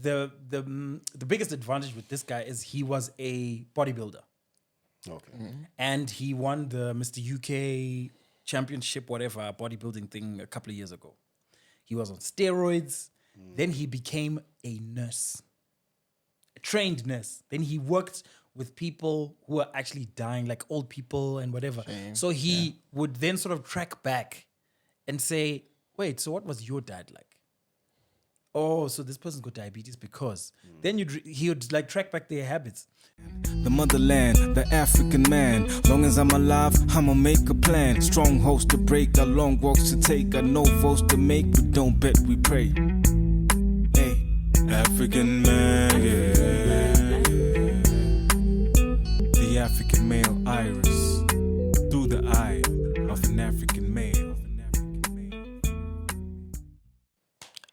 the biggest advantage with this guy is he was a bodybuilder. Okay. And he won the Mr. UK championship, whatever, bodybuilding thing a couple of years ago. He was on steroids. Then he became a nurse, a trained nurse. Then he worked with people who are actually dying, like old people and whatever. Shame. So he would then sort of track back and say, wait, so what was your dad like? Oh, so this person's got diabetes because. Then he would like track back their habits. The motherland, the African man. Long as I'm alive, I'ma make a plan. Strongholds to break, got long walks to take, got no votes to make, we don't bet, we pray. Hey, African man, yeah. The African male iris, through the eye of an African male.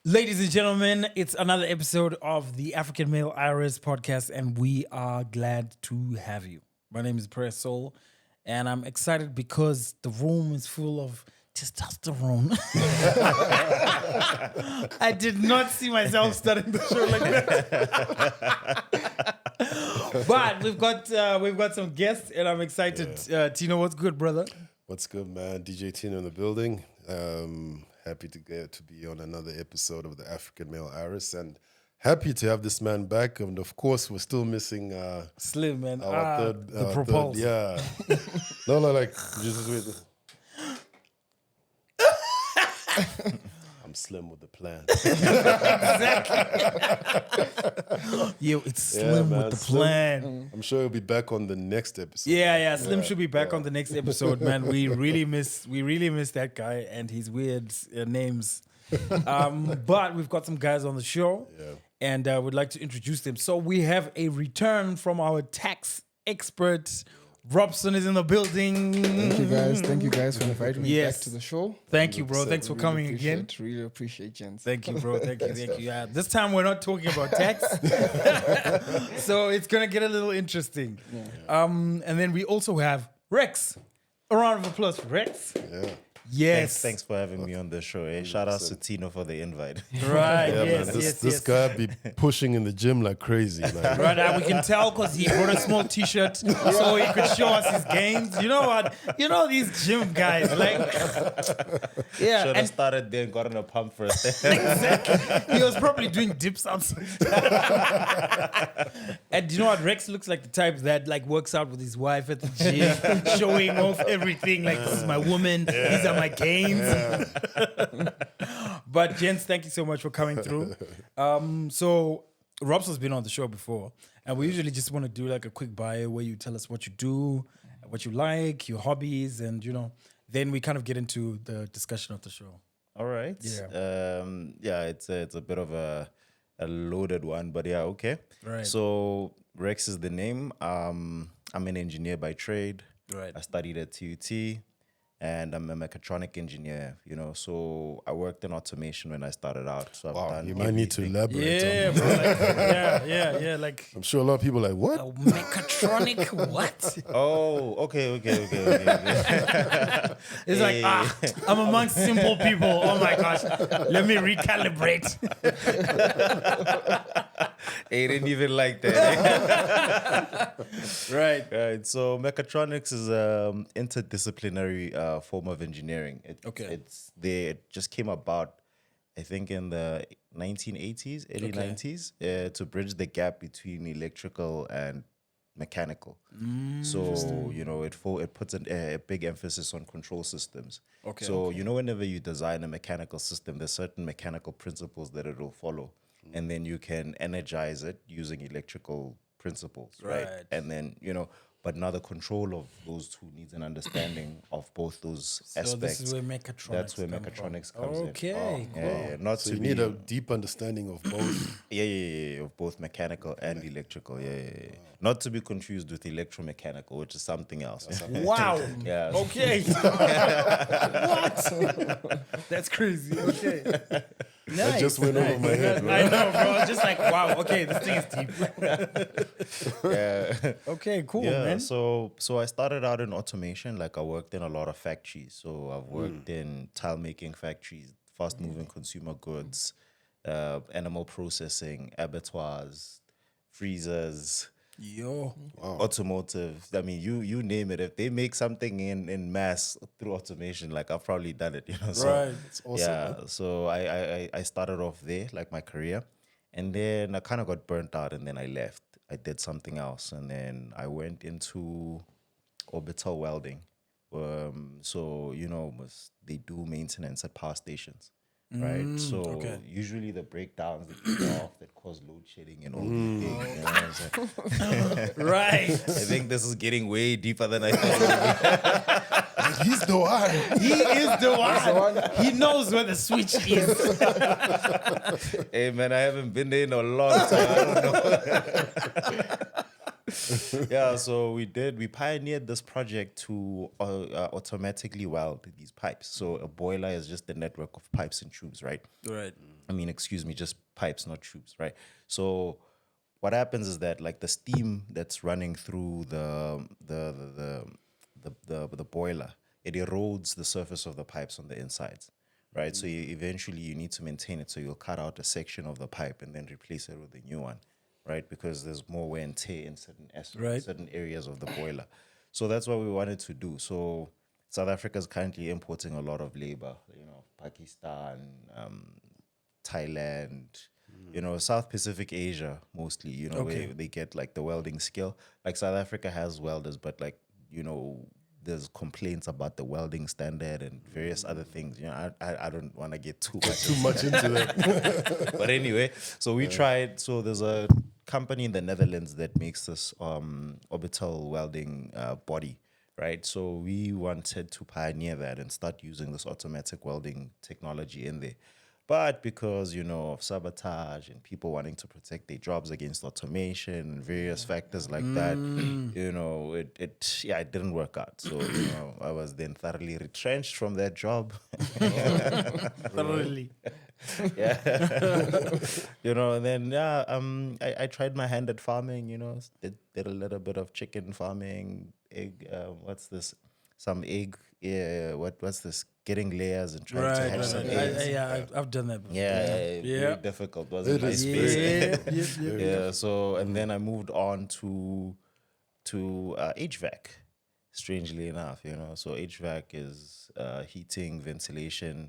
Ladies and gentlemen, it's another episode of the African Male Iris podcast, and we are glad to have you. My name is Press Soul, and I'm excited because the room is full of testosterone. I did not see myself starting the show like that. But we've got some guests, and I'm excited. Tino, what's good, brother? What's good, man? DJ Tino in the building. Happy to get to be on another episode of the African Male Iris, and happy to have this man back. And of course, we're still missing Slim, man. our third, the propulse. yeah. no, like just wait. I'm slim with the plan. Yo, it's Slim man, with the Slim. plan. I'm sure he'll be back on the next episode. Yeah. Slim should be back on the next episode, man. We really miss that guy and his weird names. But we've got some guys on the show, and would like to introduce them. So we have a return from our tax expert. Robson is in the building. Thank you guys for inviting me back to the show. Thank you, bro. Thanks for coming again. Really appreciate gents. Thank you, bro. Thank you. Yeah, this time we're not talking about tax, so it's gonna get a little interesting. Yeah. And then we also have Rex. A round of applause for Rex. Yeah. Yes. Thanks for having me on the show. Eh? Shout out to Tino for the invite. Right. Yeah, yes. man. Yes. This guy be pushing in the gym like crazy. Like. Right, we can tell because he brought a small T-shirt so he could show us his gains. You know what? You know these gym guys, like, yeah. Should have And started there and gotten a pump first. exactly, he was probably doing dips outside. And you know what? Rex looks like the type that like works out with his wife at the gym, showing off everything. Like, this is my woman. These are my gains. But gents, thank you so much for coming through. So Robson's been on the show before, and we usually just want to do like a quick bio where you tell us what you do, what you like, your hobbies, and then we kind of get into the discussion of the show. All right. Yeah. It's a bit of a loaded one, but yeah, okay. Right. So Rex is the name. I'm an engineer by trade. Right. I studied at TUT. And I'm a mechatronic engineer, so I worked in automation when I started out. So I've done You might need to elaborate Yeah, on bro. Like, yeah. Like, I'm sure a lot of people are like, what? a mechatronic, what? Oh, okay. It's like, I'm amongst simple people. Oh my gosh, let me recalibrate. He didn't even like that. Right. So mechatronics is an interdisciplinary form of engineering. It just came about, I think, in the 1980s, early 90s, to bridge the gap between electrical and mechanical. So, it puts a big emphasis on control systems. So, whenever you design a mechanical system, there's certain mechanical principles that it will follow. And then you can energize it using electrical principles, right? And then, but now the control of those two needs an understanding of both those aspects. So this is where mechatronics That's where mechatronics comes in. Okay, cool. Yeah. Not So to you need be- a deep understanding of both. Yeah, of both mechanical and electrical. Yeah. Not to be confused with electromechanical, which is something else. Wow. Yeah. Okay. What? That's crazy. Okay. Nice. That just went over my head, bro. I know, bro. It's just like, wow. Okay, this thing is deep. Yeah. Okay, cool, Yeah, man. so I started out in automation. Like I worked in a lot of factories. So I've worked in tile making factories, fast moving consumer goods, animal processing, abattoirs, freezers, Yo. automotive. I mean, you name it. If they make something in mass through automation, like I've probably done it. So, Right. It's awesome. yeah. So I started off there, like my career, and then I kind of got burnt out, and then I left. I did something else, and then I went into orbital welding. So they do maintenance at power stations, right? So usually the breakdowns that go off that cause load shedding and all these things. You know what I'm saying? Right. I think this is getting way deeper than I thought. He's the one. He is the one. He knows where the switch is. Hey man, I haven't been there in a long time. I don't know. Yeah, so we pioneered this project to automatically weld these pipes. So a boiler is just a network of pipes and tubes, right? Right. I mean, excuse me, just pipes, not tubes, right? So what happens is that like the steam that's running through the boiler, it erodes the surface of the pipes on the insides, right? So eventually you need to maintain it. So you'll cut out a section of the pipe and then replace it with a new one, right? Because there's more wear and tear in certain areas of the boiler. So that's what we wanted to do. So South Africa is currently importing a lot of labor, Pakistan, Thailand, South Pacific Asia mostly, where they get like the welding skill. Like South Africa has welders, but like, there's complaints about the welding standard and various other things. I don't want to get too much Into that. but anyway, so we tried. So there's a company in the Netherlands that makes this orbital welding body, right? So we wanted to pioneer that and start using this automatic welding technology in there. But because, of sabotage and people wanting to protect their jobs against automation and various factors like that, it didn't work out. So, I was then thoroughly retrenched from that job. Thoroughly. Yeah. And then, I tried my hand at farming, did a little bit of chicken farming, egg, some egg, what's this? Getting layers and trying to hatch some eggs. I've done that before. Yeah. Very difficult. Wasn't my space. Yeah. So and then I moved on to HVAC. Strangely enough, so HVAC is heating, ventilation,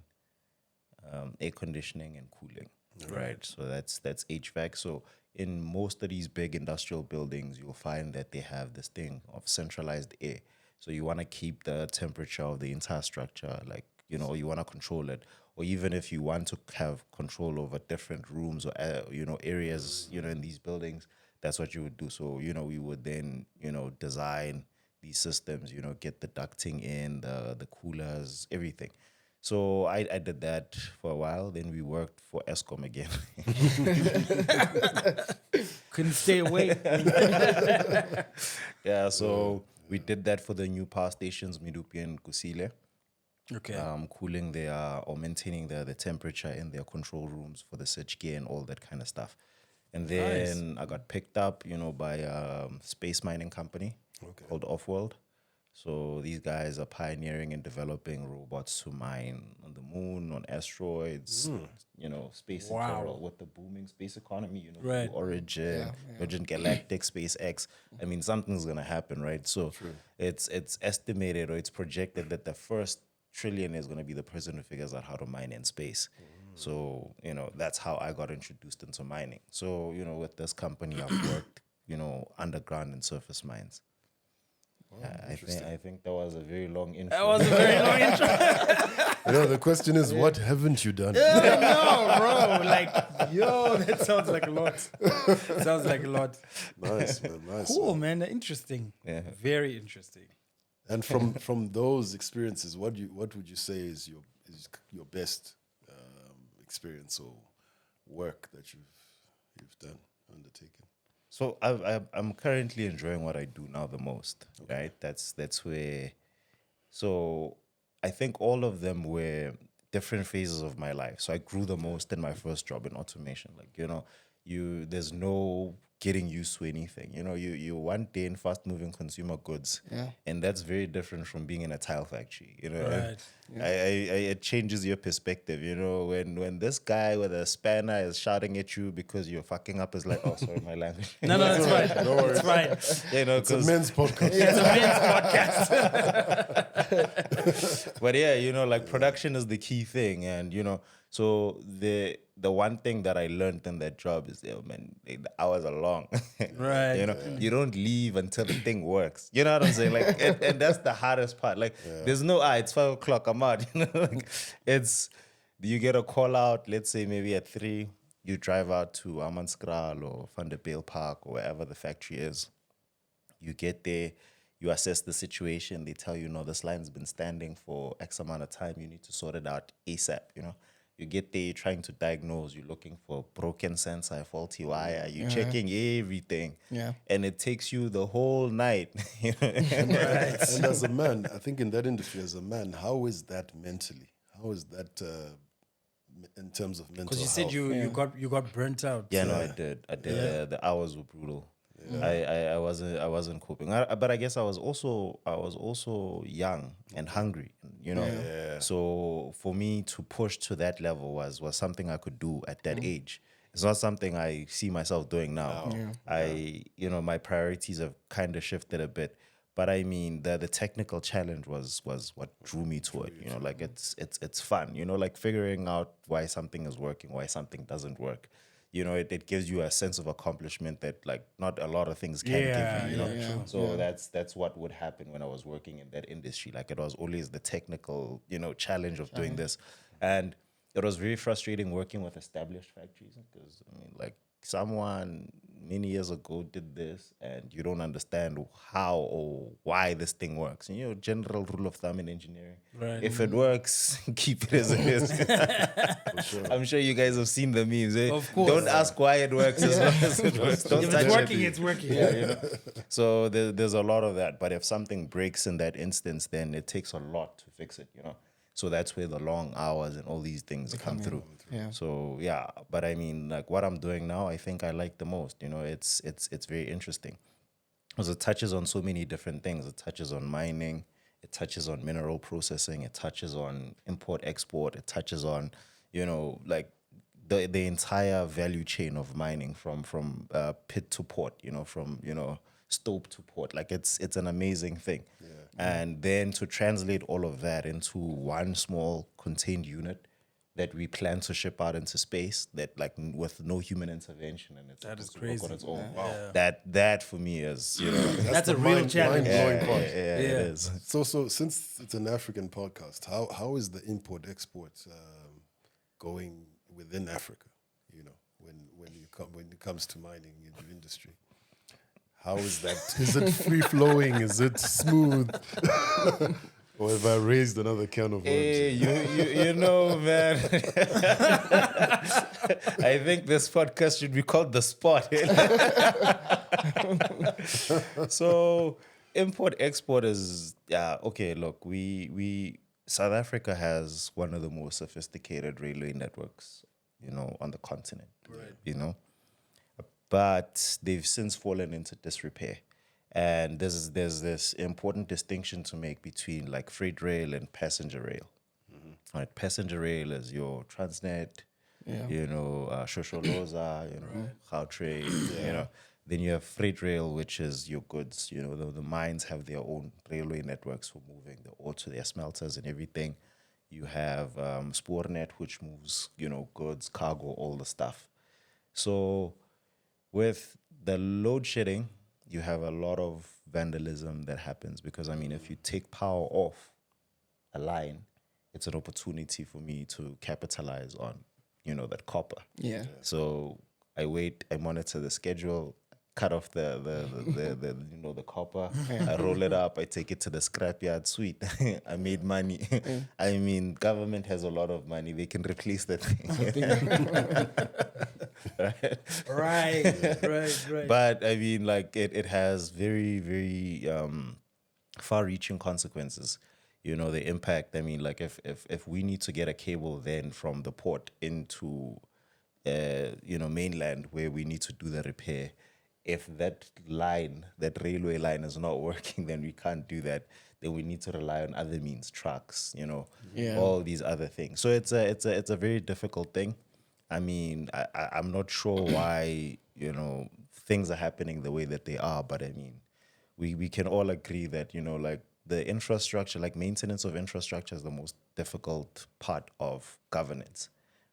air conditioning, and cooling. Right. So that's HVAC. So in most of these big industrial buildings, you'll find that they have this thing of centralized air. So you want to keep the temperature of the entire structure, like, you want to control it. Or even if you want to have control over different rooms or, areas, in these buildings, that's what you would do. So, we would then, design these systems, get the ducting in, the coolers, everything. So I did that for a while. Then we worked for Eskom again. Couldn't stay away. Yeah, so we did that for the new power stations, Medupi and Kusile. Okay. Cooling or maintaining the temperature in their control rooms for the switch gear and all that kind of stuff. And then I got picked up, by a space mining company called Offworld. So these guys are pioneering and developing robots to mine on the moon, on asteroids, space in general, with the booming space economy, right. Origin, Virgin Galactic, SpaceX. I mean, something's going to happen, right? So it's estimated or it's projected that the first trillion is going to be the person who figures out how to mine in space. So, that's how I got introduced into mining. So, with this company, I've worked, underground and surface mines. I think that was a very long intro. That was a very long intro. The question is, what haven't you done? No, bro. Like, that sounds like a lot. Sounds like a lot. Nice, man. Nice. Cool, man. Interesting. Yeah. Very interesting. And from those experiences, what would you say is your best experience or work that you've done, undertaken? So I'm currently enjoying what I do now the most, right? That's where. So I think all of them were different phases of my life. So I grew the most in my first job in automation. Like, there's no getting used to anything. You know, you one day in fast moving consumer goods, and that's very different from being in a tile factory. You know, it changes your perspective. You know, when this guy with a spanner is shouting at you because you're fucking up, is like, oh, sorry, my language. No, it's fine. It's fine. You know, It's a men's podcast. It's a men's podcast. But yeah, you know, like production is the key thing, and you know, so the one thing that I learned in that job is, man, the hours are long. Right. You know, you don't leave until the thing works. You know what I'm saying? Like, and that's the hardest part. Like, there's no, it's 5 o'clock, I'm out. You know, like, it's, you get a call out, let's say maybe at 3, you drive out to Amanskral or Vanderbilt Park or wherever the factory is. You get there, you assess the situation. They tell you, no, this line's been standing for X amount of time. You need to sort it out ASAP, you know. You get there, you're trying to diagnose, you're looking for broken sensor, faulty wire, you're checking everything. Yeah. And it takes you the whole night. You know? And as a man, I think in that industry, as a man, how is that mentally? How is that in terms of mental health? Because you said you got burnt out. Yeah, no, I did. The hours were brutal. Yeah. I wasn't coping. But I guess I was also young and hungry, you know. Yeah. So for me to push to that level was something I could do at that age. It's not something I see myself doing now. You know, my priorities have kind of shifted a bit. But I mean, the technical challenge was what drew me to it. You know, like it's fun. You know, like figuring out why something is working, why something doesn't work. You know, it gives you a sense of accomplishment that like not a lot of things can give you, you know. So that's what would happen when I was working in that industry. Like it was always the technical, you know, challenge of doing this. And it was very frustrating working with established factories because I mean, like someone many years ago did this and you don't understand how or why this thing works. And, you know, general rule of thumb in engineering. Right. If it works, keep it as it is. Sure. I'm sure you guys have seen the memes. Eh? Of course. Don't ask why it works as long as it works. Don't if it's working, it's working. Yeah, you know? So there's a lot of that. But if something breaks in that instance, then it takes a lot to fix it, you know. So that's where the long hours and all these things come through. Yeah. So yeah, but I mean, like what I'm doing now, I think I like the most. You know, it's very interesting because it touches on so many different things. It touches on mining, it touches on mineral processing, it touches on import export, it touches on, you know, like the entire value chain of mining from pit to port. You know, from stope to port. Like it's an amazing thing. Yeah. And then to translate all of that into one small contained unit that we plan to ship out into space, that like with no human intervention, and it's that is crazy on its own. Wow. That for me is, you know, that's a real challenge. Mind-blowing part. Yeah, it is. So since it's an African podcast, how is the import export going within Africa? You know, when it comes to mining in the industry. How is that? Is it free flowing? Is it smooth? Or have I raised another can of worms? Hey, you know, man. I think this podcast should be called The Spot. So, import export is okay. Look, we South Africa has one of the most sophisticated railway networks, you know, on the continent. Right. You know. But they've since fallen into disrepair. And there's this important distinction to make between like freight rail and passenger rail. Mm-hmm. Right, passenger rail is your Transnet, you know, Shosholoza, you know, Gautrain, you know. Then you have freight rail, which is your goods. You know, the mines have their own railway networks for moving the ore to their smelters and everything. You have Spoornet, which moves, you know, goods, cargo, all the stuff. So with the load shedding, you have a lot of vandalism that happens because, I mean, if you take power off a line, it's an opportunity for me to capitalize on, you know, that copper. Yeah. So I monitor the schedule, cut off the you know, the copper, I roll it up, I take it to the scrapyard. Sweet, I made money. I mean, government has a lot of money; they can replace that thing. Right. But I mean, like it has very, very far-reaching consequences. You know, the impact. I mean, like if we need to get a cable then from the port into you know, mainland where we need to do the repair, if that line, that railway line is not working, then we can't do that. Then we need to rely on other means, trucks, all these other things. So it's a very difficult thing. I mean, I'm not sure why, things are happening the way that they are, but I mean, we can all agree that, like the infrastructure, like maintenance of infrastructure is the most difficult part of governance,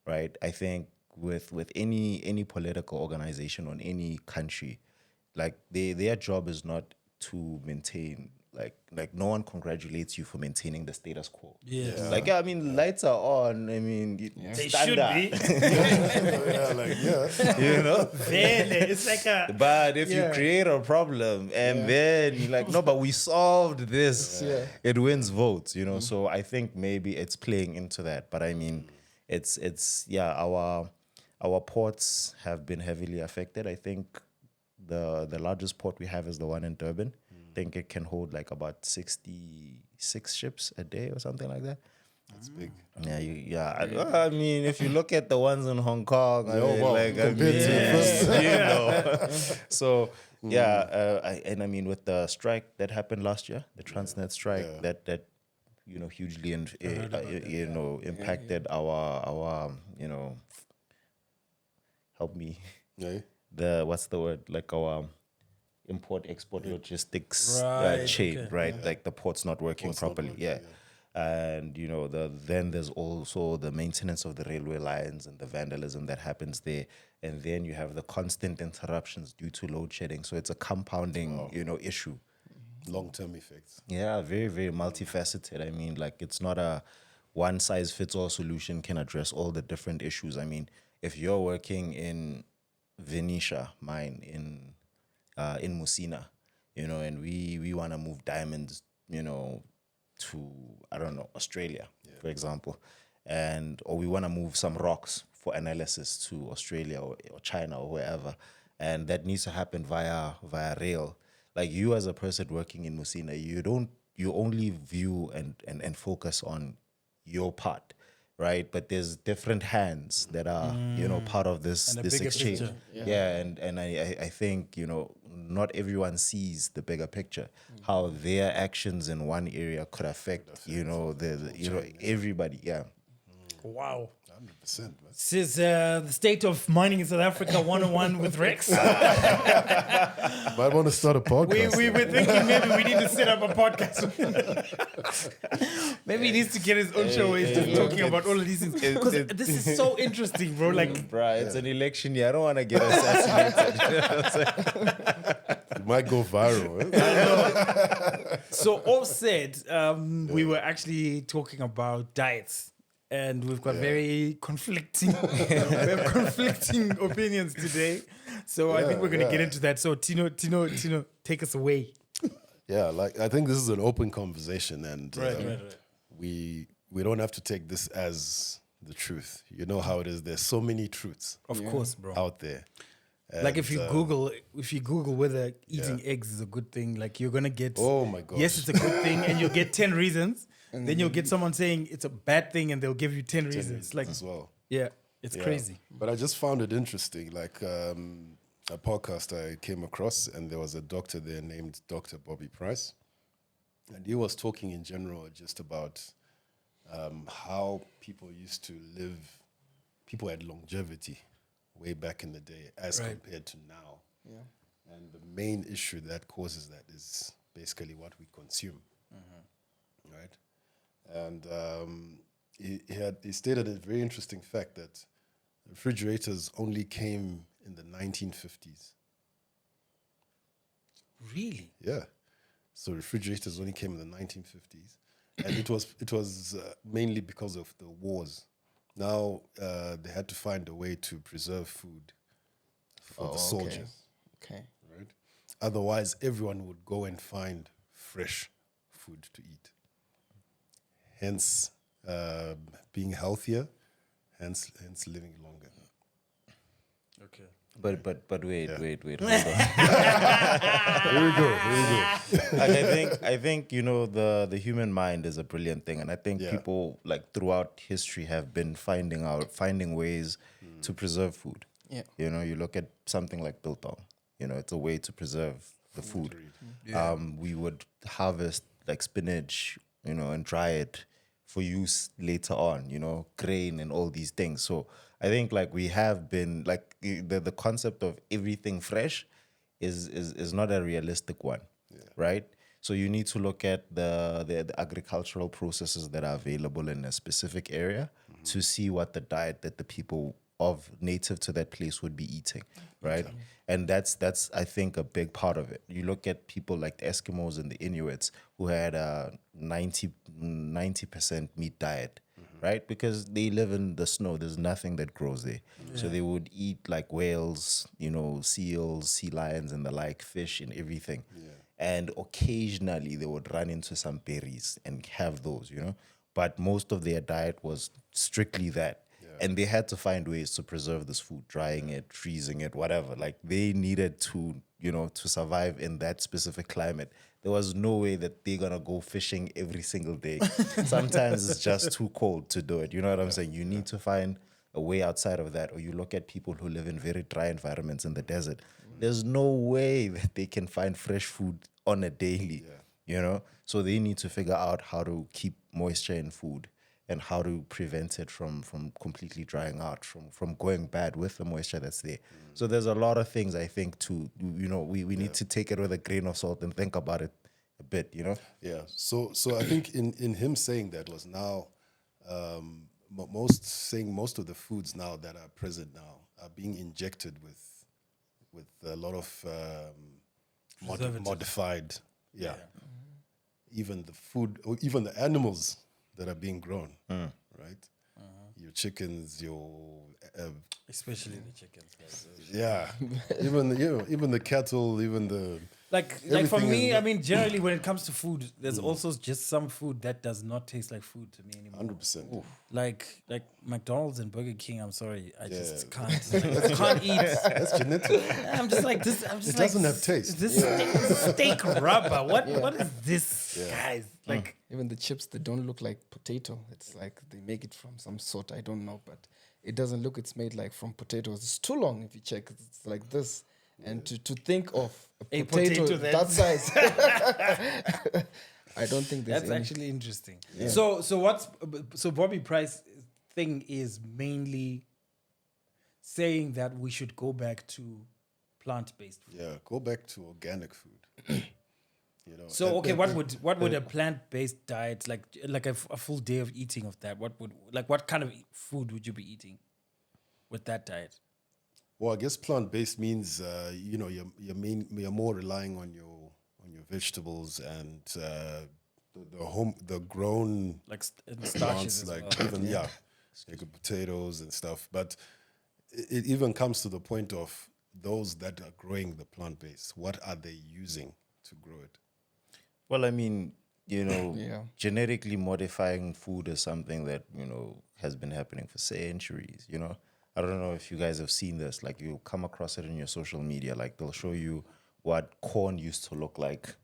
right? I think with any political organization or any country, like their job is not to maintain, like no one congratulates you for maintaining the status quo. Yes. Like, I mean, lights are on. I mean, They should be. It's like a. But if you create a problem and then you're like, no, but we solved this, it wins votes, So I think maybe it's playing into that. But I mean, our ports have been heavily affected. I think the largest port we have is the one in Durban. I think it can hold like about 66 ships a day or something like that. That's big. Yeah, I mean, if you look at the ones in Hong Kong, So I mean, with the strike that happened last year, the Transnet strike, that hugely impacted our help me. Yeah. What's the word? Like our import-export logistics chain, okay. right? Like the port's not working properly. And then there's also the maintenance of the railway lines and the vandalism that happens there, and then you have the constant interruptions due to load shedding. So it's a compounding, issue. Long-term effects. Yeah, very, very multifaceted. I mean, like it's not a one-size-fits-all solution can address all the different issues. I mean, if you're working in Venetia mine in Musina, and we want to move diamonds, to, I don't know, Australia, for example, or we want to move some rocks for analysis to Australia or China or wherever, and that needs to happen via rail. Like you as a person working in Musina, you only view and focus on your part, right? But there's different hands that are, part of this exchange. picture. And I think, not everyone sees the bigger picture, how their actions in one area could affect, everybody. Yeah. Wow. 100%, man. This is the state of mining in South Africa 101 with Rex. Might want to start a podcast. We were thinking maybe we need to set up a podcast. Maybe he needs to get his own show where he's just talking about all of these things. Because this is so interesting, bro. Like, bruh, it's an election year. I don't want to get assassinated. It might go viral. So offset, we were actually talking about diets. And we've got very conflicting opinions today. So I think we're going to get into that. So Tino, take us away. Yeah, like I think this is an open conversation, and Right. we don't have to take this as the truth. You know how it is. There's so many truths Of course, bro. out there. Like if you Google whether eating eggs is a good thing, like you're gonna get. Oh my gosh. Yes, it's a good thing, and you'll get 10 reasons. Then you'll get someone saying it's a bad thing, and they'll give you 10 reasons. Like, as well. yeah, it's crazy. But I just found it interesting. Like a podcast I came across, and there was a doctor there named Dr. Bobby Price, and he was talking in general just about how people used to live. People had longevity way back in the day as compared to now. Yeah. And the main issue that causes that is basically what we consume. Right? And he stated a very interesting fact that refrigerators only came in the 1950s. Really? Yeah. So refrigerators only came in the 1950s. And it was mainly because of the wars. Now they had to find a way to preserve food for the soldiers. Okay. Right? Otherwise, everyone would go and find fresh food to eat. Hence, being healthier, hence living longer. Okay. But wait, hold on. Here we go. I think the human mind is a brilliant thing, and I think people like throughout history have been finding ways to preserve food. Yeah. You look at something like biltong. You know, it's a way to preserve the food. We would harvest like spinach, you know, and dry it for use later on, you know, grain and all these things. So I think like we have been like the concept of everything fresh is not a realistic one, right? So you need to look at the agricultural processes that are available in a specific area to see what the diet that the people of native to that place would be eating, right? And that's I think a big part of it. You look at people like the Eskimos and the Inuits who had a 90% meat diet, right? Because they live in the snow. There's nothing that grows there. So they would eat like whales, you know, seals, sea lions and the like, fish and everything. And occasionally they would run into some berries and have those, you know. But most of their diet was strictly that. And they had to find ways to preserve this food, drying it, freezing it, whatever. Like they needed to, you know, to survive in that specific climate. There was no way that they're going to go fishing every single day. Sometimes it's just too cold to do it. You know what I'm saying? You need to find a way outside of that. Or you look at people who live in very dry environments in the desert. There's no way that they can find fresh food on a daily, you know? So they need to figure out how to keep moisture in food and how to prevent it from completely drying out, from going bad with the moisture that's there. So there's a lot of things I think to, you know, we need to take it with a grain of salt and think about it a bit, you know? Yeah. So I think in him saying that was now, most of the foods now that are present now are being injected with a lot of modified, even the food, or even the animals that are being grown, right? Your chickens, Especially the chickens. even the cattle, even the like for me, I mean, generally when it comes to food, there's also just some food that does not taste like food to me anymore. 100%. Like McDonald's and Burger King. I'm sorry, I just can't. I can't eat. That's genetic. I'm just like this. I'm just It doesn't have taste. This steak rubber. What is this, guys? Like Even the chips, they don't look like potato. It's like they make it from some sort. I don't know, but it doesn't look. It's made like from potatoes. It's too long if you check. It's like this. And to think of a potato that size, I don't think there's that's any. actually interesting. Yeah. So Bobby Price thing is mainly saying that we should go back to plant-based food. Yeah, go back to organic food. You know. So what would a plant-based diet like a full day of eating of that? What kind of food would you be eating with that diet? Well, I guess plant-based means you know you're more relying on your vegetables and the grown Like plants, starches as like well. even like potatoes and stuff. But it even comes to the point of those that are growing the plant-based. What are they using to grow it? Well, I mean, you know, Yeah. genetically modifying food is something that, you know, has been happening for centuries, you know. I don't know if you guys have seen this. Like, you'll come across it in your social media. Like, they'll show you what corn used to look like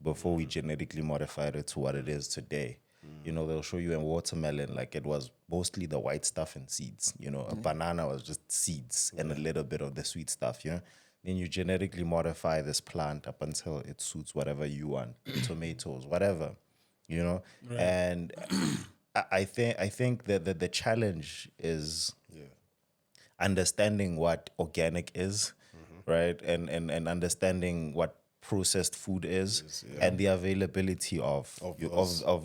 before we genetically modified it to what it is today. You know, they'll show you a watermelon, like it was mostly the white stuff and seeds. You know, a banana was just seeds and a little bit of the sweet stuff, you know. Then you genetically modify this plant up until it suits whatever you want, tomatoes, whatever, you know. Right. And I think that the challenge is understanding what organic is, right? And understanding what processed food is and the availability of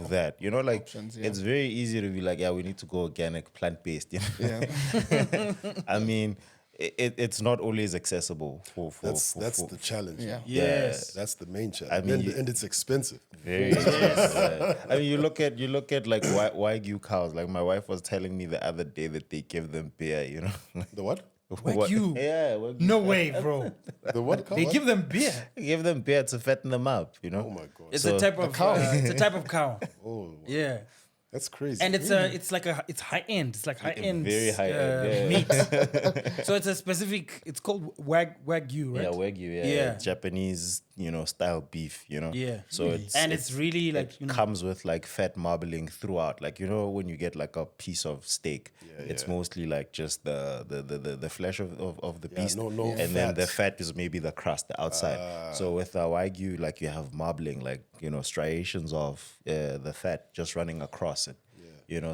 that. You know, like options, it's very easy to be like, we need to go organic, plant-based. You know? I mean, it's not always accessible for That's the challenge. Yeah. Yes. That's the main challenge. I mean, and it's expensive. Very expensive. I mean, you look at like Wagyu cows. Like my wife was telling me the other day that they give them beer. You know, The what? Wagyu? Yeah, Wagyu. No way, bro. The what? They give them beer. Give them beer to fatten them up. You know. Oh my god. It's a type of cow. It's a type of cow. Oh, Yeah. That's crazy. And it's high end. It's like high end, very high end, meat. So it's a specific. It's called wagyu, right? Yeah, wagyu. Yeah, Yeah. Japanese, style beef. Yeah. So it's really like comes with like fat marbling throughout. Like when you get like a piece of steak, it's mostly like just the flesh of the beast, no and then fat. the fat is maybe the crust, the outside. So with the wagyu, like you have marbling, like striations of the fat just running across it.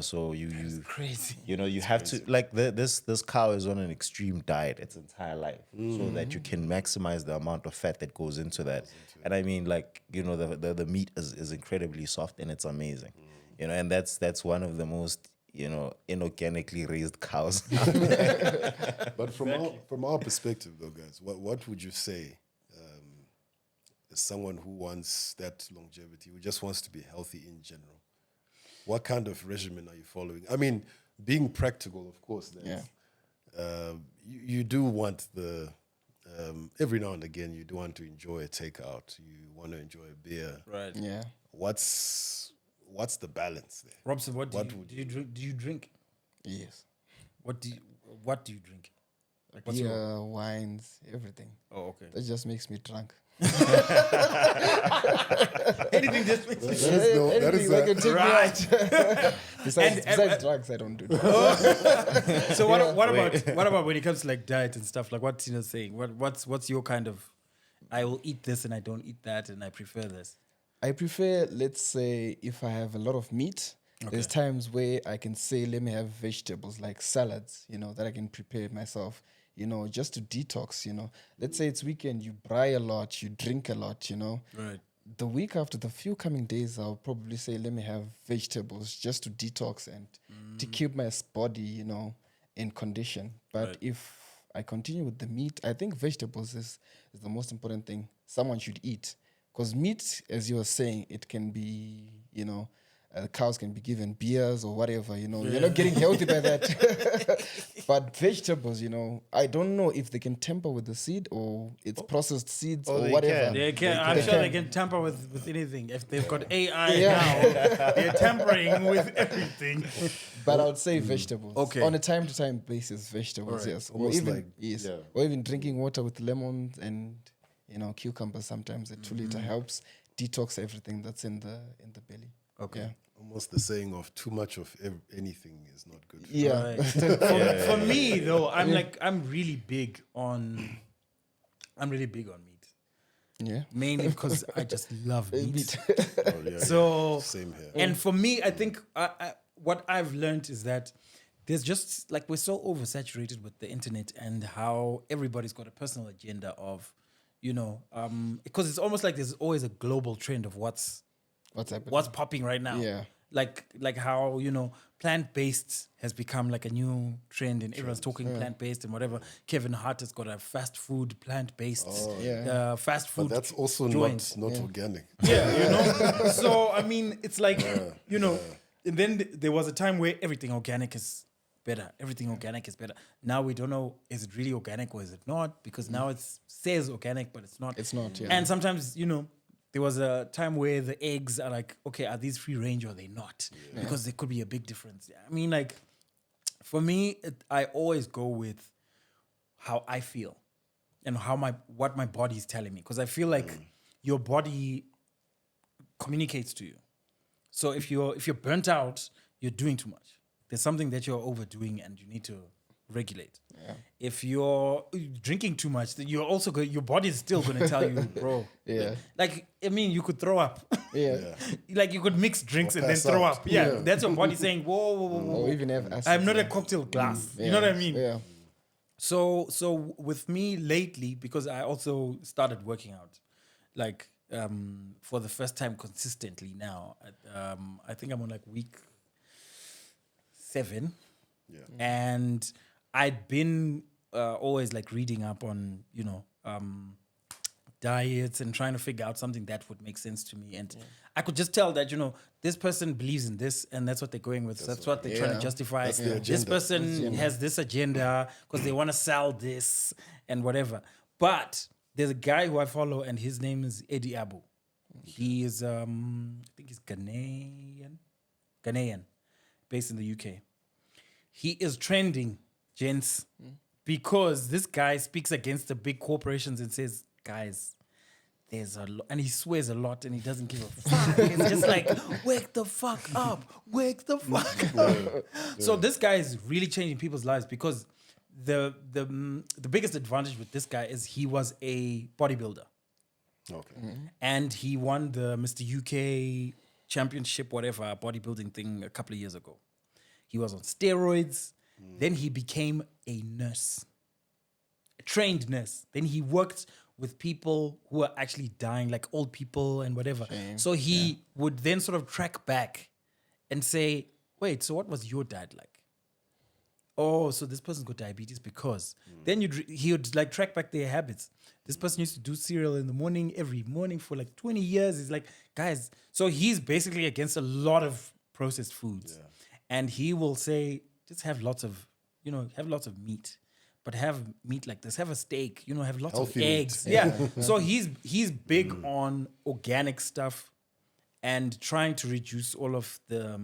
So you crazy. you have to like this cow is on an extreme diet its entire life, so that you can maximize the amount of fat that goes into that. And I mean, like the meat is incredibly soft and it's amazing. And that's one of the most inorganically raised cows. But from our perspective, though, guys, what would you say as someone who wants that longevity, who just wants to be healthy in general? What kind of regimen are you following? I mean, being practical, of course. You do want every now and again, you do want to enjoy a takeout. You want to enjoy a beer. Right. Yeah. What's the balance there? Robson, what do you drink? Do you drink? Yes. What do you drink? Like Beer, wines, everything. Oh, okay. That just makes me drunk. Anything just makes me That is Anything that can take me right. out. Besides drugs, I don't do that. So what about when it comes to like diet and stuff? Like what Tina's saying? What's your kind of? I will eat this and I don't eat that and I prefer this. I prefer, let's say, if I have a lot of meat, there's times where I can say, let me have vegetables like salads, that I can prepare myself, just to detox, Let's say it's weekend, you braai a lot, you drink a lot, Right. The week after, the few coming days, I'll probably say, let me have vegetables just to detox and to keep my body, in condition. But if I continue with the meat, I think vegetables is the most important thing someone should eat. Because meat, as you were saying, it can be, cows can be given beers or whatever, You're not getting healthy by that. But vegetables, I don't know if they can tamper with the seed or it's processed seeds or they whatever. can. They can. I'm sure they can tamper with anything. If they've got AI now, they're tampering with everything. But I would say vegetables. Okay. On a time-to-time basis, vegetables, yes. Or Almost even, like- yes. yeah. Or even drinking water with lemons and, cucumbers sometimes. A 2-liter helps detox everything that's in the belly. Okay. Yeah. Almost the saying of too much of anything is not good. Yeah. Right. For me though, I'm really big on meat. Yeah. Mainly because I just love meat. Oh, yeah, So same here. And for me, I think what I've learned is that there's just like we're so oversaturated with the internet and how everybody's got a personal agenda of, because it's almost like there's always a global trend of what's happening? what's popping right now. Yeah. Like how, plant-based has become like a new trend and everyone's talking plant-based and whatever. Kevin Hart has got a fast food plant-based fast food. But that's also joint. not organic. Yeah, So, I mean, it's like, and then there was a time where everything organic is better. Everything organic is better. Now we don't know, is it really organic or is it not? Because now it says organic, but it's not. It's not, yeah. And sometimes, there was a time where the eggs are like, okay, are these free range or are they not? Yeah. Because there could be a big difference. I mean, like, for me, I always go with how I feel and what my body is telling me. Because I feel like your body communicates to you. So if you're burnt out, you're doing too much. There's something that you're overdoing and you need to regulate. Yeah. If you're drinking too much, then you're also your body is still going to tell you, bro. Yeah. Like, I mean, you could throw up. Yeah. Like you could mix drinks and then throw up. Yeah. That's your body saying, whoa. Or even have acid. I'm not a cocktail glass. You know what I mean? Yeah. So with me lately, because I also started working out, like for the first time consistently now. I think I'm on like week 7. Yeah. And I'd been always like reading up on, diets and trying to figure out something that would make sense to me. And I could just tell that, this person believes in this and that's what they're going with. That's what they're trying to justify. That's the This agenda. person has this agenda because they want to sell this and whatever. But there's a guy who I follow and his name is Eddie Abu. He is, I think he's Ghanaian. Ghanaian, based in the UK. He is trending, gents, because this guy speaks against the big corporations and says, guys, there's a lot, and he swears a lot and he doesn't give a fuck. It's just like, wake the fuck up, wake the fuck up. So this guy is really changing people's lives because the biggest advantage with this guy is he was a bodybuilder. Okay. And he won the Mr. UK championship, whatever, bodybuilding thing a couple of years ago. He was on steroids. Then he became a nurse, a trained nurse. Then he worked with people who are actually dying, like old people and whatever. So he would then sort of track back and say, wait, so what was your dad like? Oh, so this person's got diabetes because then he would like track back their habits. This person used to do cereal in the morning, every morning for like 20 years. He's like, guys, so he's basically against a lot of processed foods. Yeah. And he will say, just have lots of meat, but have meat like this, have a steak, have lots Healthy of meat. eggs. Yeah. So he's big on organic stuff and trying to reduce all of the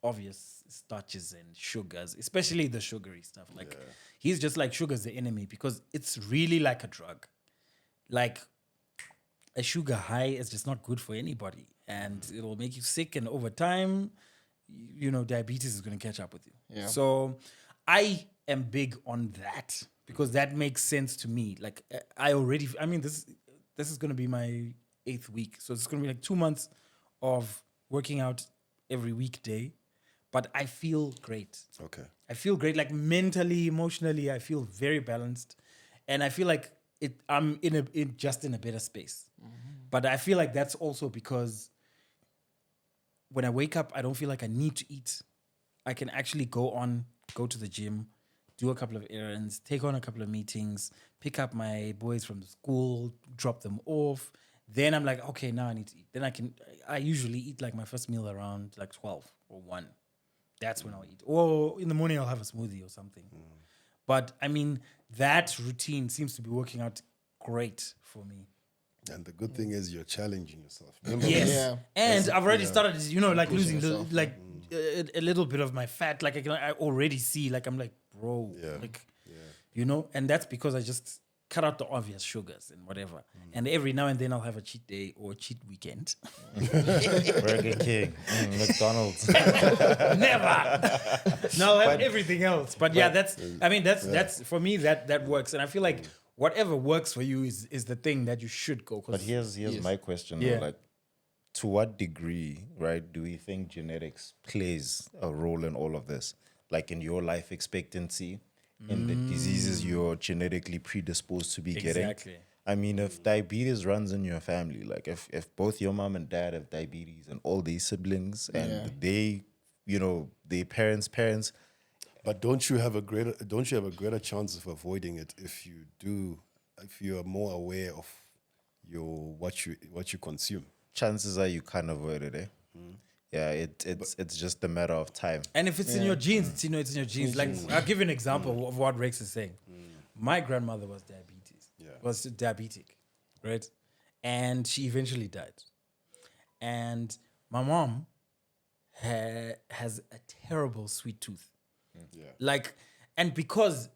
obvious starches and sugars, especially the sugary stuff. Like he's just like sugar's the enemy because it's really like a drug. Like a sugar high is just not good for anybody and it'll make you sick, and over time, diabetes is going to catch up with you. Yeah. So I am big on that because that makes sense to me. Like this is going to be my 8th week. So it's going to be like 2 months of working out every weekday, but I feel great. Okay. I feel great, like mentally, emotionally, I feel very balanced. And I feel like I'm in a better space. But I feel like that's also because when I wake up, I don't feel like I need to eat. I can actually go to the gym, do a couple of errands, take on a couple of meetings, pick up my boys from the school, drop them off. Then I'm like, okay, now I need to eat. Then I usually eat like my first meal around like 12 or 1. That's when I'll eat. Or in the morning, I'll have a smoothie or something. But I mean, that routine seems to be working out great for me. And the good thing is you're challenging yourself. Yes. Yeah. And I've already started, like losing yourself. a little bit of my fat. Like I already see, like I'm like, bro, and that's because I just cut out the obvious sugars and whatever. And every now and then I'll have a cheat day or a cheat weekend. Burger King, McDonald's. Never. No, I'll have everything else. But that's for me that works. And I feel like whatever works for you is the thing that you should go. But here's my question though, like, to what degree, right, do we think genetics plays a role in all of this? Like in your life expectancy, in the diseases you're genetically predisposed to be getting. Exactly. I mean, if diabetes runs in your family, like if both your mom and dad have diabetes and all these siblings and they, their parents. But don't you have a greater chance of avoiding it if you are more aware of what you consume? Chances are you can't avoid it, eh? Yeah, it's just a matter of time. And if it's in your genes, it's in your genes. Like I'll give you an example of what Rex is saying. My grandmother was diabetic, right? And she eventually died. And my mom has a terrible sweet tooth. And because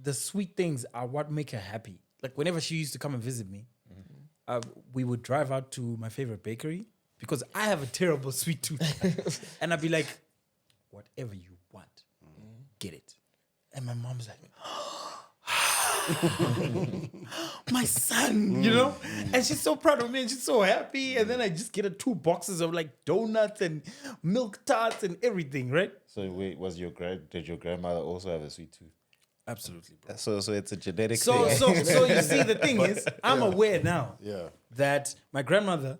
the sweet things are what make her happy. Like whenever she used to come and visit me, we would drive out to my favorite bakery because I have a terrible sweet tooth. And I'd be like, whatever you want, get it. And my mom's like, my son, and she's so proud of me and she's so happy. And then I just get her 2 boxes of like donuts and milk tarts and everything, right? So wait, did your grandmother also have a sweet tooth? Absolutely, bro. So it's a genetic thing. So you see, the thing is, I'm aware now Yeah. that my grandmother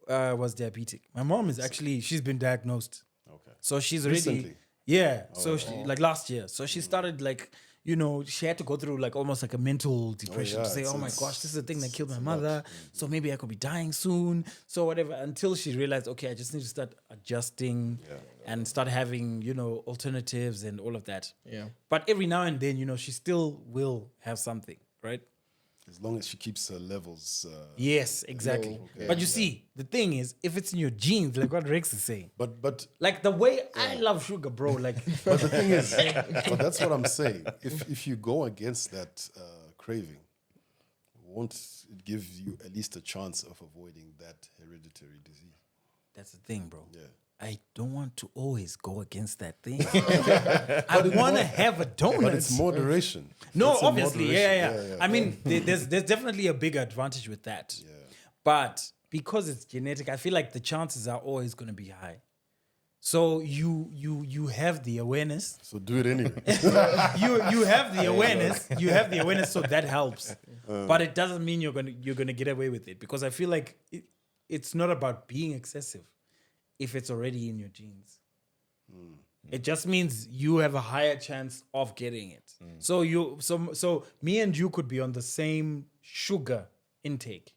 was diabetic. My mom is actually, she's been diagnosed. Okay. So she's already, Recently? yeah. So she, like last year. So she started like, you know, she had to go through like almost like a mental depression to say, oh my gosh, this is the thing that killed my mother. So maybe I could be dying soon. So whatever, until she realized, okay, I just need to start adjusting and start having, you know, alternatives and all of that. Yeah. But every now and then, you know, she still will have something, right? As long as she keeps her levels. Yes, exactly. But you see, the thing is, if it's in your genes, like what Rex is saying, But like the way I love sugar, bro, like but the thing is, but that's what I'm saying. If you go against that craving, won't it give you at least a chance of avoiding that hereditary disease? that's the thing, bro. Yeah. I don't want to always go against that thing. I want to have a donut. But it's moderation. No, It's a obviously, moderation. yeah. I mean, there's definitely a bigger advantage with that. Yeah. But because it's genetic, I feel like the chances are always going to be high. So you have the awareness. So do it anyway. You have the awareness. You have the awareness, so that helps. But it doesn't mean you're gonna get away with it, because I feel like it's not about being excessive if it's already in your genes. It just means you have a higher chance of getting it. So me and you could be on the same sugar intake,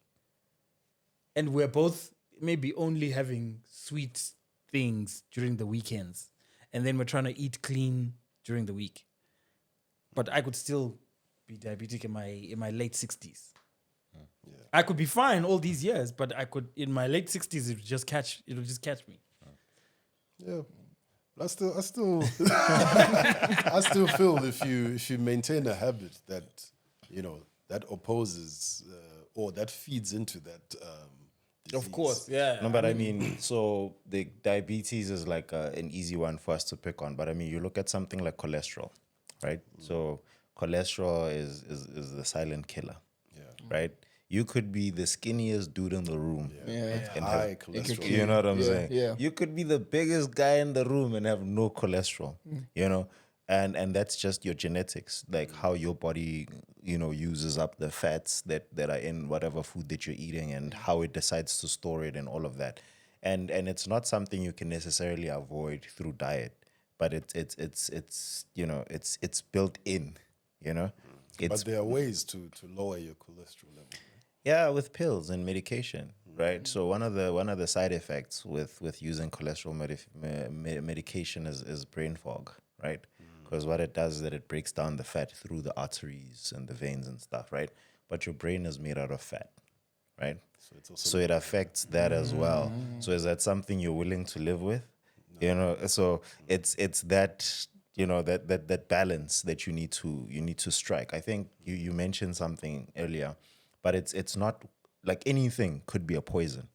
and we're both maybe only having sweet things during the weekends, and then we're trying to eat clean during the week. But I could still be diabetic in my late 60s. I could be fine all these years, but I could in my late 60s it'll just catch me. Yeah. I still I still feel if you maintain a habit that that opposes or that feeds into that disease. Yeah. No, but I mean, so the diabetes is like an easy one for us to pick on. But I mean, you look at something like cholesterol, right? So cholesterol is the silent killer, right? You could be the skinniest dude in the room. And High have, cholesterol. you know what I'm saying? Yeah. You could be the biggest guy in the room and have no cholesterol, you know? And that's just your genetics, like how your body, uses up the fats that are in whatever food that you're eating and how it decides to store it and all of that. And it's not something you can necessarily avoid through diet, but it's built in, But there are ways to lower your cholesterol level. Yeah, with pills and medication, right? So one of the side effects with using cholesterol medication is brain fog, right? Because what it does is that it breaks down the fat through the arteries and the veins and stuff, right? But your brain is made out of fat, right? So it affects that as well. So is that something you're willing to live with? No. So it's that that balance that you need to strike. I think you mentioned something earlier. But it's not like anything could be a poison.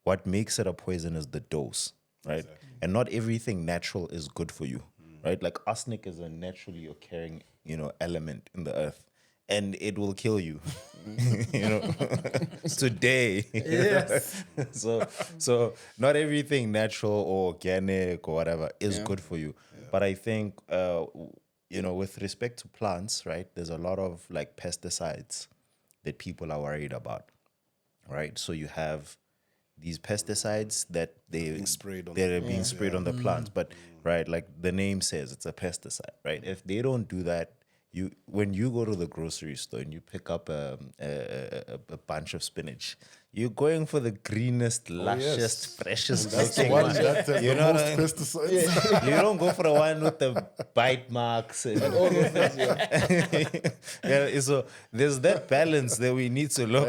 What makes it a poison is the dose, right? Exactly. And not everything natural is good for you, right? Like arsenic is a naturally occurring, element in the earth, and it will kill you, today. Yes. So not everything natural or organic or whatever is good for you. Yeah. But I think, with respect to plants, right? There's a lot of like pesticides that people are worried about, right? So you have these pesticides that they're being sprayed on the plants, but right, like the name says, it's a pesticide, right? If they don't do that, when you go to the grocery store and you pick up a bunch of spinach, you're going for the greenest, lushest, freshest looking one. You know, most pesticides. You don't go for the one with the bite marks and all those things. So there's that balance that we need to look.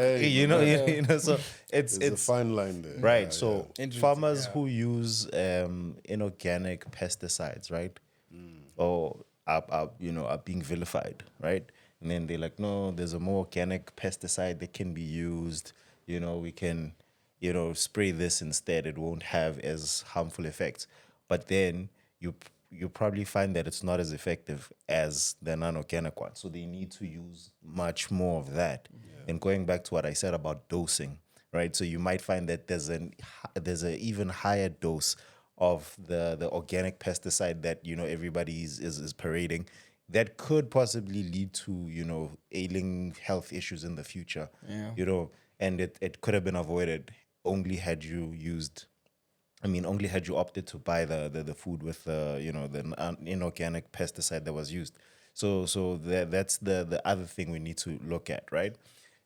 So it's a fine line there, right? So farmers who use inorganic pesticides, right, or are being vilified, right? And then they're like, no, there's a more organic pesticide that can be used. We can, spray this instead. It won't have as harmful effects. But then you probably find that it's not as effective as the non-organic one. So they need to use much more of that. Yeah. And going back to what I said about dosing, right? So you might find that there's an even higher dose of the organic pesticide that everybody is parading, that could possibly lead to ailing health issues in the future. Yeah. And it could have been avoided only had you opted to buy the food with the inorganic pesticide that was used. So that's the other thing we need to look at, right?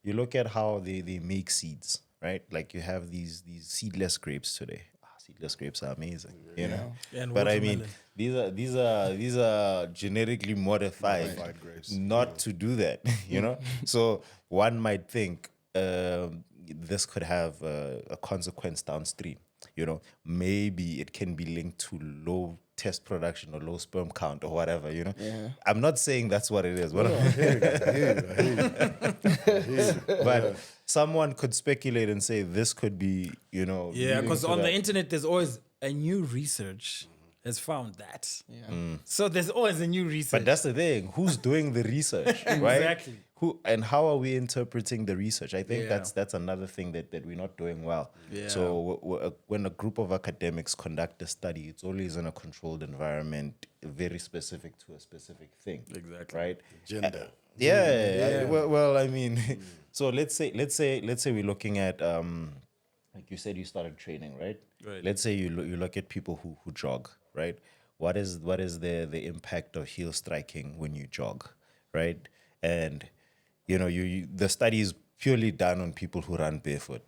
You look at how they make seeds, right? Like you have these seedless grapes today. seedless grapes are amazing, you know. And But I mean, watermelon. these are genetically modified grapes. not to do that, you know. So one might think this could have a consequence downstream. You know, maybe it can be linked to low test production or low sperm count or whatever, you know. I'm not saying that's what it is. What I hear you. but someone could speculate and say this could be, you know. Yeah, leading because to on the that. internet, there's always a new research has found that. Yeah. So there's always a new research. But that's the thing. Who's doing the research, right? Exactly. Who and how are we interpreting the research? I think Yeah. that's another thing that we're not doing well. Yeah. So when a group of academics conduct a study, it's always in a controlled environment, very specific to a specific thing. Exactly. Right? Gender. Yeah. Well, I mean, so let's say we're looking at like you said, you started training, right? Right. Let's say you look at people who jog, right? What is the impact of heel striking when you jog, right? And you know, the study is purely done on people who run barefoot,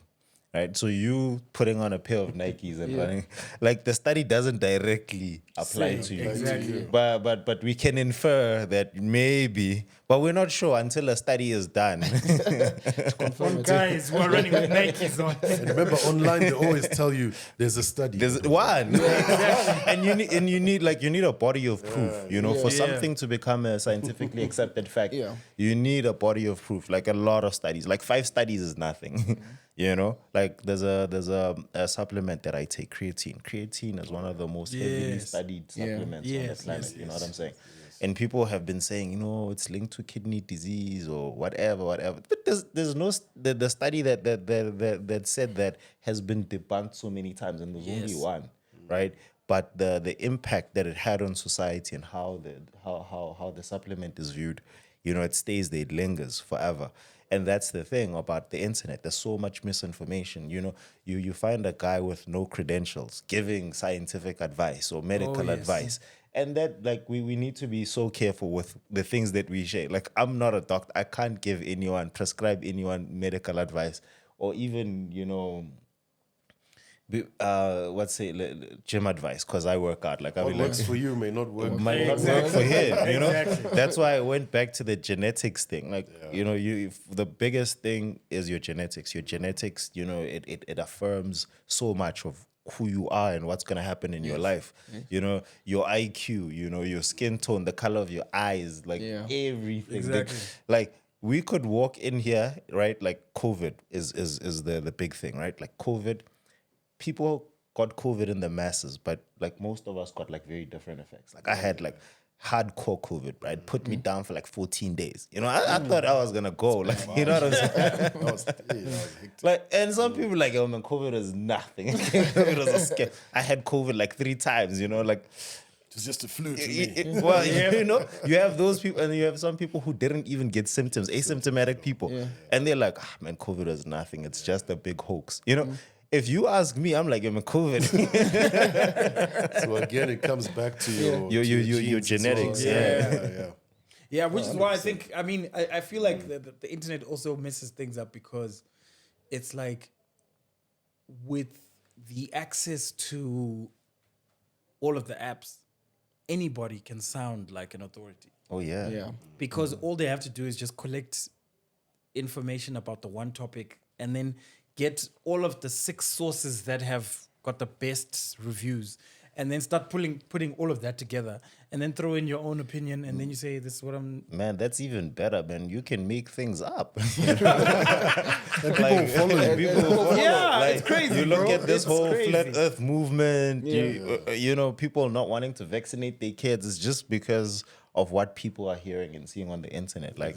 right? So you putting on a pair of Nikes and running, like the study doesn't directly apply to you. Exactly. But we can infer that maybe, but we're not sure until a study is done. On guys who are running with Nikes on. And remember, online they always tell you there's a study. There's one, and you need a body of proof. You know, for something to become a scientifically accepted fact, you need a body of proof. Like a lot of studies, like 5 studies is nothing. You know, like there's a supplement that I take, creatine. Creatine is one of the most heavily studied supplements on the planet. You know what I'm saying? And people have been saying, you know, it's linked to kidney disease or whatever. But there's no the study that said that has been debunked so many times, and there's only one, right? But the impact that it had on society and how the supplement is viewed, you know, it stays there, it lingers forever. And that's the thing about the internet. There's so much misinformation. You know, you find a guy with no credentials giving scientific advice or medical advice. And that, like, we need to be so careful with the things that we share. Like, I'm not a doctor. I can't prescribe anyone medical advice or even, you know, gym advice, because I work out. Like, What works for you may not work. Might not work for him, you know. That's why I went back to the genetics thing. Like, you know, the biggest thing is your genetics. Your genetics, you know, it affirms so much of who you are and what's gonna happen in your life. You know, your IQ, you know, your skin tone, the color of your eyes, like everything. Exactly. Like we could walk in here, right? Like COVID is the big thing, right? Like COVID, people got COVID in the masses, but like most of us got like very different effects. Like I had like hardcore COVID, right? Put me down for like 14 days. You know, I thought I was gonna go. Like, you know what I'm saying? Like, and some people like, oh man, COVID is nothing. COVID was a scare. I had COVID like 3 times, you know, like It's just a flu to me. well, you know, you have those people, and you have some people who didn't even get symptoms, asymptomatic people, and they're like, man, COVID is nothing. It's just a big hoax. You know, if you ask me, I'm like, I'm a COVID. So again, it comes back to your genes as genetics. well. Yeah, which is why I think, I mean, I feel like the internet also messes things up because it's like with the access to all of the apps, anybody can sound like an authority. Oh, yeah. Because all they have to do is just collect information about the one topic and then get all of the 6 sources that have got the best reviews and then start putting all of that together and then throw in your own opinion and then you say, this is what I'm... Man, that's even better, man. You can make things up. And people follow you. Yeah, Like, it's crazy, you look bro. at this It's whole crazy. flat earth movement, you know, people not wanting to vaccinate their kids is just because of what people are hearing and seeing on the internet. Like,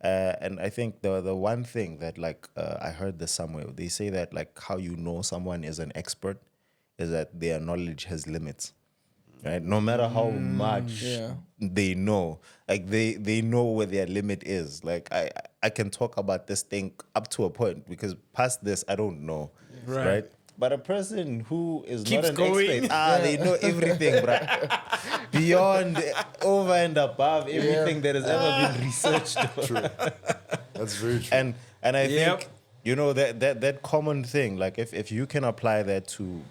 and I think the one thing that like I heard this somewhere, they say that like how you know someone is an expert is that their knowledge has limits. Right? No matter how much they know, like they know where their limit is. Like I can talk about this thing up to a point because past this I don't know. Right? But a person who is Keeps not an going. expert, they know everything, bruh. Beyond, over and above everything that has ever been researched. True. That's very true. And I think, you know, that common thing, like if you can apply that to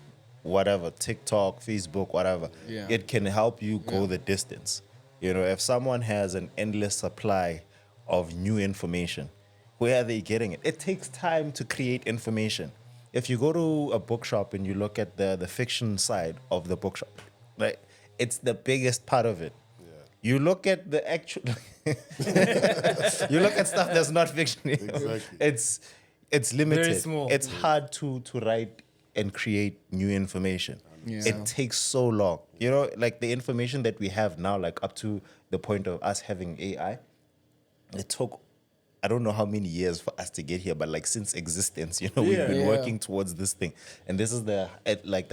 whatever, TikTok, Facebook, whatever. Yeah. It can help you go the distance. You know, if someone has an endless supply of new information, where are they getting it? It takes time to create information. If you go to a bookshop and you look at the fiction side of the bookshop, right, it's the biggest part of it. You look at the actual, you look at stuff that's not fiction. Exactly. It's limited. Very small. It's hard to write and create new information. Yeah. It takes so long. You know, like the information that we have now, like up to the point of us having AI, it took, I don't know how many years for us to get here, but like since existence, you know, we've been Yeah. working towards this thing. And this is the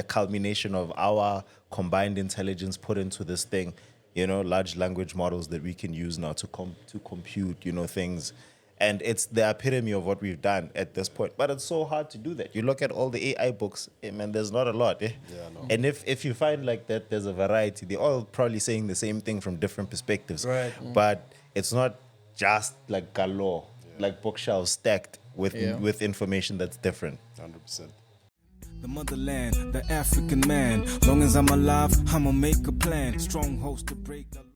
culmination of our combined intelligence put into this thing, you know, large language models that we can use now to compute, you know, things. And it's the epitome of what we've done at this point. But it's so hard to do that. You look at all the AI books, man, there's not a lot. Eh? Yeah, no. And if you find like that there's a variety, they're all probably saying the same thing from different perspectives. Right. But it's not just like galore, like bookshelves stacked with information that's different. 100%. The motherland, the African man. Long as I'm alive, I'ma make a plan. Strong host to break the